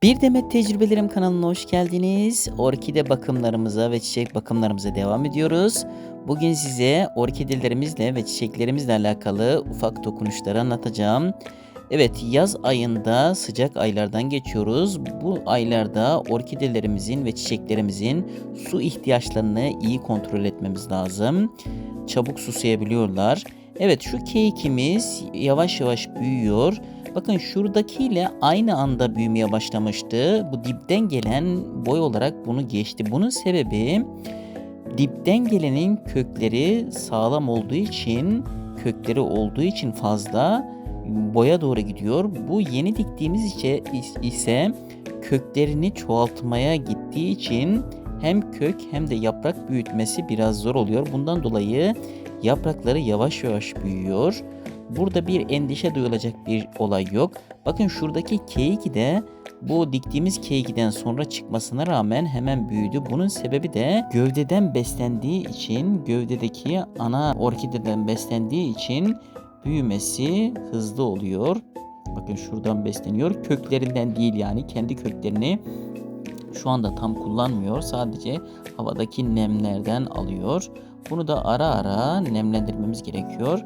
Bir Demet Tecrübelerim kanalına hoş geldiniz. Orkide bakımlarımıza ve çiçek bakımlarımıza devam ediyoruz. Bugün size orkidelerimizle ve çiçeklerimizle alakalı ufak dokunuşları anlatacağım. Evet, yaz ayında sıcak aylardan geçiyoruz. Bu aylarda orkidelerimizin ve çiçeklerimizin su ihtiyaçlarını iyi kontrol etmemiz lazım. Çabuk susayabiliyorlar. Evet, şu kekimiz yavaş yavaş büyüyor. Bakın şuradakiyle aynı anda büyümeye başlamıştı. Bu dipten gelen boy olarak bunu geçti. Bunun sebebi dipten gelenin kökleri sağlam olduğu için, kökleri olduğu için fazla boya doğru gidiyor. Bu yeni diktiğimiz ise köklerini çoğaltmaya gittiği için hem kök hem de yaprak büyütmesi biraz zor oluyor. Bundan dolayı yaprakları yavaş yavaş büyüyor. Burada bir endişe duyulacak bir olay yok. Bakın şuradaki keyiki de bu diktiğimiz keyikten sonra çıkmasına rağmen hemen büyüdü. Bunun sebebi de gövdeden beslendiği için, gövdedeki ana orkideden beslendiği için büyümesi hızlı oluyor. Bakın şuradan besleniyor. Köklerinden değil, yani kendi köklerini şu anda tam kullanmıyor. Sadece havadaki nemlerden alıyor. Bunu da ara ara nemlendirmemiz gerekiyor.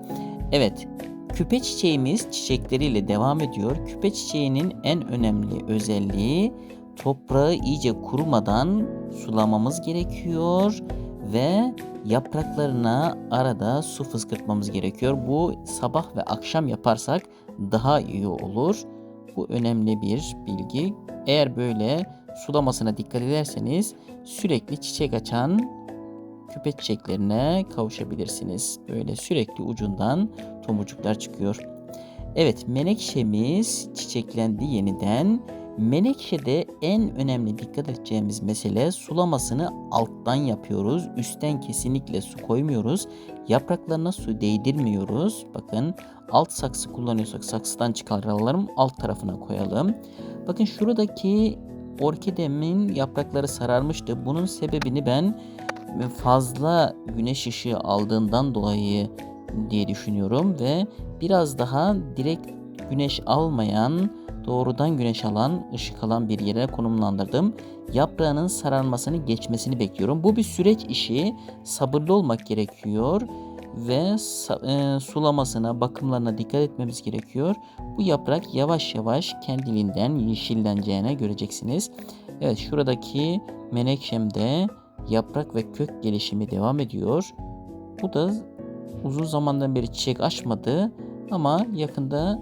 Evet, küpe çiçeğimiz çiçekleriyle devam ediyor. Küpe çiçeğinin en önemli özelliği toprağı iyice kurumadan sulamamız gerekiyor ve yapraklarına arada su fışkırtmamız gerekiyor. Bu sabah ve akşam yaparsak daha iyi olur. Bu önemli bir bilgi. Eğer böyle sulamasına dikkat ederseniz sürekli çiçek açan küpe çiçeklerine kavuşabilirsiniz. Böyle sürekli ucundan tomurcuklar çıkıyor. Evet, menekşemiz çiçeklendi yeniden. Menekşede en önemli dikkat edeceğimiz mesele sulamasını alttan yapıyoruz. Üstten kesinlikle su koymuyoruz. Yapraklarına su değdirmiyoruz. Bakın, alt saksı kullanıyorsak saksıdan çıkaralım, alt tarafına koyalım. Bakın şuradaki orkidemin yaprakları sararmıştı. Bunun sebebini ben fazla güneş ışığı aldığından dolayı diye düşünüyorum ve biraz daha direkt güneş almayan, doğrudan güneş alan, ışık alan bir yere konumlandırdım. Yaprağının sararmasını, geçmesini bekliyorum. Bu bir süreç işi. Sabırlı olmak gerekiyor ve sulamasına, bakımlarına dikkat etmemiz gerekiyor. Bu yaprak yavaş yavaş kendiliğinden yeşilleneceğine göreceksiniz. Evet, şuradaki menekşemde yaprak ve kök gelişimi devam ediyor. Bu da uzun zamandan beri çiçek açmadı ama yakında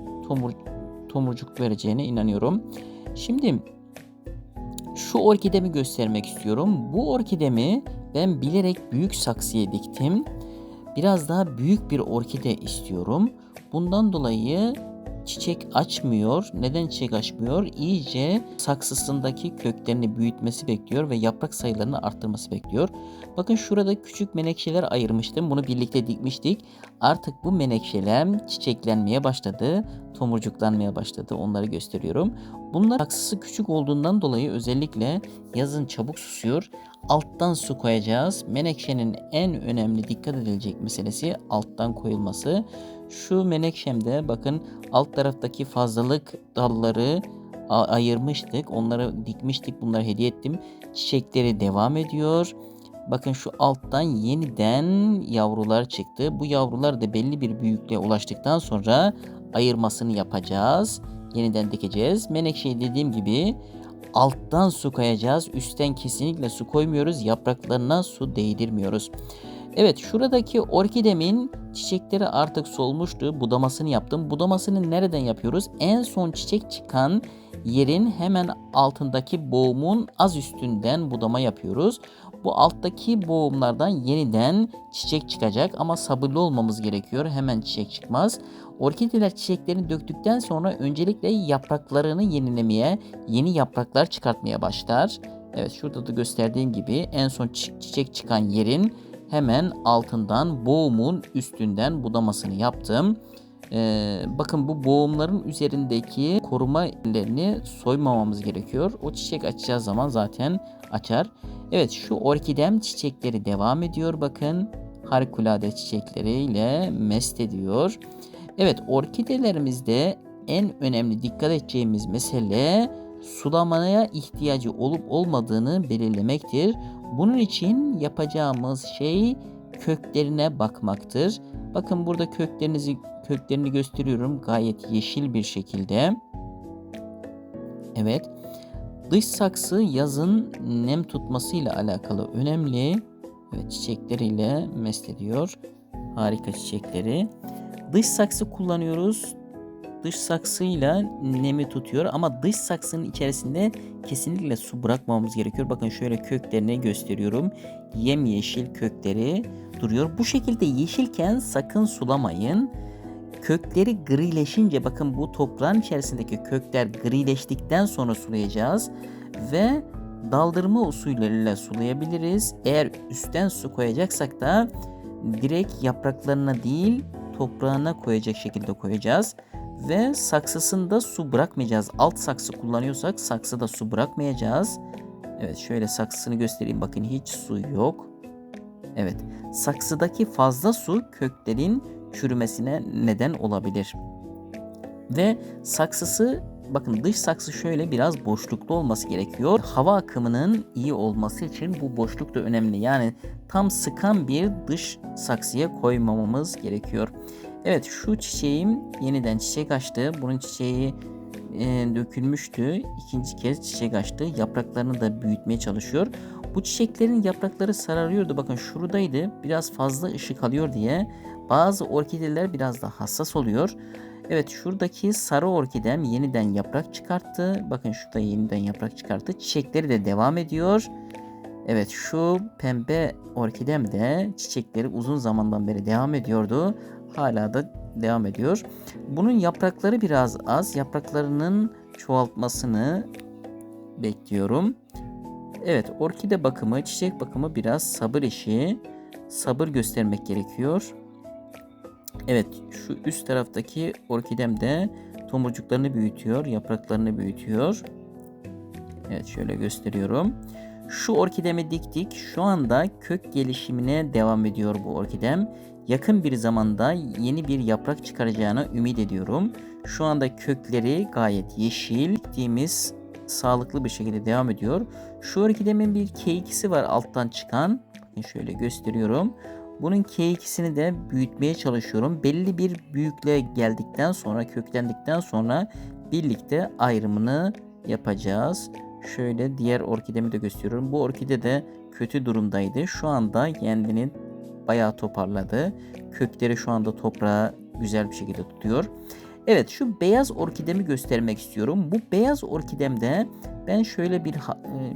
tomurcuk vereceğine inanıyorum. Şimdi şu orkidemi göstermek istiyorum. Bu orkidemi ben bilerek büyük saksıya diktim. Biraz daha büyük bir orkide istiyorum. Bundan dolayı çiçek açmıyor. Neden çiçek açmıyor? İyice saksısındaki köklerini büyütmesi bekliyor ve yaprak sayılarını arttırması bekliyor. Bakın şurada küçük menekşeler ayırmıştım. Bunu birlikte dikmiştik. Artık bu menekşeler çiçeklenmeye başladı. Tomurcuklanmaya başladı. Onları gösteriyorum. Bunlar saksısı küçük olduğundan dolayı özellikle yazın çabuk susuyor. Alttan su koyacağız. Menekşenin en önemli dikkat edilecek meselesi alttan koyulması. Şu menekşemde bakın alt taraftaki fazlalık dalları ayırmıştık. Onları dikmiştik. Bunları hediye ettim. Çiçekleri devam ediyor. Bakın şu alttan yeniden yavrular çıktı. Bu yavrular da belli bir büyüklüğe ulaştıktan sonra ayırmasını yapacağız. Yeniden dikeceğiz. Menekşeyi dediğim gibi alttan su koyacağız. Üstten kesinlikle su koymuyoruz. Yapraklarına su değdirmiyoruz. Evet, şuradaki orkidemin çiçekleri artık solmuştu. Budamasını yaptım. Budamasını nereden yapıyoruz? En son çiçek çıkan yerin hemen altındaki boğumun az üstünden budama yapıyoruz. Bu alttaki boğumlardan yeniden çiçek çıkacak ama sabırlı olmamız gerekiyor. Hemen çiçek çıkmaz. Orkideler çiçeklerini döktükten sonra öncelikle yapraklarını yenilemeye, yeni yapraklar çıkartmaya başlar. Evet, şurada da gösterdiğim gibi en son çiçek çıkan yerin hemen altından boğumun üstünden budamasını yaptım. Bakın bu boğumların üzerindeki koruma iplerini soymamamız gerekiyor. O çiçek açacağı zaman zaten açar. Evet, şu orkidem çiçekleri devam ediyor bakın. Harikulade çiçekleriyle mest ediyor. Evet, orkidelerimizde en önemli dikkat edeceğimiz mesele sulamaya ihtiyacı olup olmadığını belirlemektir. Bunun için yapacağımız şey köklerine bakmaktır. Bakın burada köklerini gösteriyorum gayet yeşil bir şekilde. Evet. Dış saksı yazın nem tutmasıyla alakalı önemli. Evet, çiçekleriyle meslediyor. Harika çiçekleri. Dış saksı kullanıyoruz. Dış saksıyla nemi tutuyor ama dış saksının içerisinde kesinlikle su bırakmamamız gerekiyor. Bakın şöyle köklerini gösteriyorum. Yemyeşil kökleri duruyor. Bu şekilde yeşilken sakın sulamayın. Kökleri grileşince, bakın bu toprağın içerisindeki kökler grileştikten sonra sulayacağız ve daldırma usulüyle sulayabiliriz. Eğer üstten su koyacaksak da direkt yapraklarına değil toprağına koyacak şekilde koyacağız. Ve saksısında su bırakmayacağız. Alt saksı kullanıyorsak saksıda su bırakmayacağız. Evet, şöyle saksısını göstereyim. Bakın hiç su yok. Evet, saksıdaki fazla su köklerin çürümesine neden olabilir. Ve saksısı, bakın dış saksı şöyle biraz boşluklu olması gerekiyor. Hava akımının iyi olması için bu boşluk da önemli. Yani tam sıkan bir dış saksıya koymamamız gerekiyor. Evet, şu çiçeğim yeniden çiçek açtı. Bunun çiçeği dökülmüştü. İkinci kez çiçek açtı. Yapraklarını da büyütmeye çalışıyor. Bu çiçeklerin yaprakları sararıyordu. Bakın şuradaydı. Biraz fazla ışık alıyor diye. Bazı orkideler biraz daha hassas oluyor. Evet, şuradaki sarı orkidem yeniden yaprak çıkarttı. Bakın şurada yeniden yaprak çıkarttı. Çiçekleri de devam ediyor. Evet, şu pembe orkidem de çiçekleri uzun zamandan beri devam ediyordu. Hala da devam ediyor. Bunun yaprakları biraz az. Yapraklarının çoğaltmasını bekliyorum. Evet, orkide bakımı, çiçek bakımı biraz sabır işi. Sabır göstermek gerekiyor. Evet, şu üst taraftaki orkidem de tomurcuklarını büyütüyor, yapraklarını büyütüyor. Evet, şöyle gösteriyorum. Şu orkidemi diktik. Şu anda kök gelişimine devam ediyor bu orkidem. Yakın bir zamanda yeni bir yaprak çıkaracağına ümit ediyorum. Şu anda kökleri gayet yeşil. Diktiğimiz sağlıklı bir şekilde devam ediyor. Şu orkidemin bir K2'si var alttan çıkan. Bakın şöyle gösteriyorum. Bunun K2'sini de büyütmeye çalışıyorum. Belli bir büyüklüğe geldikten sonra, köklendikten sonra birlikte ayrımını yapacağız. Şöyle diğer orkidemi de gösteriyorum. Bu orkide de kötü durumdaydı. Şu anda kendini bayağı toparladı. Kökleri şu anda toprağa güzel bir şekilde tutuyor. Evet, şu beyaz orkidemi göstermek istiyorum. Bu beyaz orkidemde ben şöyle bir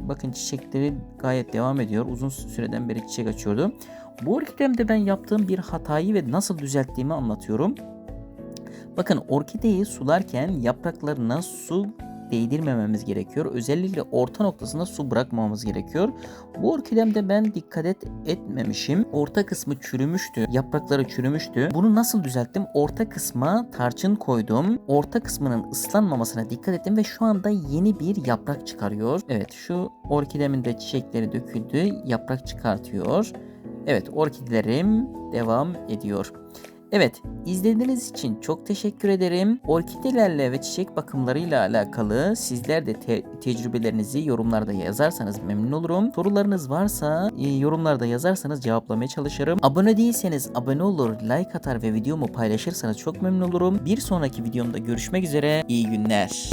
bakın çiçekleri gayet devam ediyor. Uzun süreden beri çiçek açıyordu. Bu orkidemde ben yaptığım bir hatayı ve nasıl düzelttiğimi anlatıyorum. Bakın orkideyi sularken yapraklarına su değdirmememiz gerekiyor. Özellikle orta noktasında su bırakmamamız gerekiyor. Bu orkidemde ben dikkat etmemişim. Orta kısmı çürümüştü. Yaprakları çürümüştü. Bunu nasıl düzelttim? Orta kısma tarçın koydum. Orta kısmının ıslanmamasına dikkat ettim ve şu anda yeni bir yaprak çıkarıyor. Evet, şu orkidemin de çiçekleri döküldü. Yaprak çıkartıyor. Evet, orkidelerim devam ediyor. Evet, izlediğiniz için çok teşekkür ederim. Orkidelerle ve çiçek bakımlarıyla alakalı sizler de tecrübelerinizi yorumlarda yazarsanız memnun olurum. Sorularınız varsa yorumlarda yazarsanız cevaplamaya çalışırım. Abone değilseniz abone olur, like atar ve videomu paylaşırsanız çok memnun olurum. Bir sonraki videomda görüşmek üzere. İyi günler.